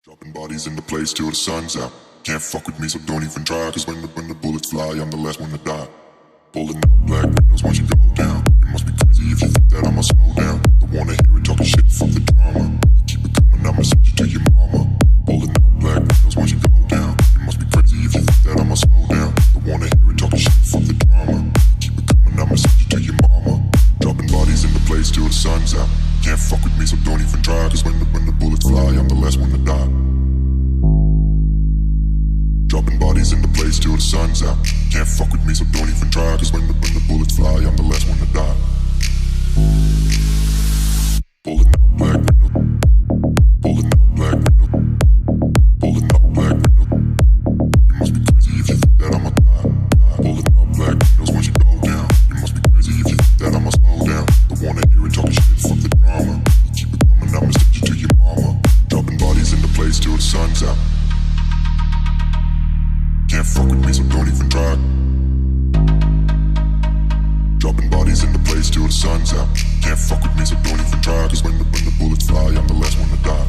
Dropping bodies in the place till the sun's out. Can't fuck with me, so don't even try. Cause when the bullets fly, I'm the last one to die. Pulling up black windows once you go down. You must be crazy if you think that I'ma slow down. Don't wanna hear it talking shit, fuck the drama. Keep it coming, I'ma send you to your mama. Pulling up black windows once you go down. You must be crazy if you think that I'ma slow down. Don't wanna hear it talking shit, fuck the drama. Keep it coming, I'ma send you to your mama. Dropping bodies in the place till the sun's out. Can't fuck with me, so don't even try. Cause when the bullets fly, I'm the last one to die. Dropping bodies in the place till the sun's out. Can't fuck with me, so don't even try. Cause when the bullets fly, I'm the last one to die. Pulling up black window. Pulling up black window. Pulling up black window. You must be crazy if you think that I'ma die. Pulling up black windows once you go down. You must be crazy if you think that I'ma slow down. Don't wanna hear it talking shit, fuck the drama. Keep it coming, I'ma send you to your mama. Dropping bodies in the place till the sun's out. Can't fuck with me, so don't even try. Dropping bodies in the place till the sun's out. Can't fuck with me, so don't even try. Cause when the bullets fly, I'm the last one to die.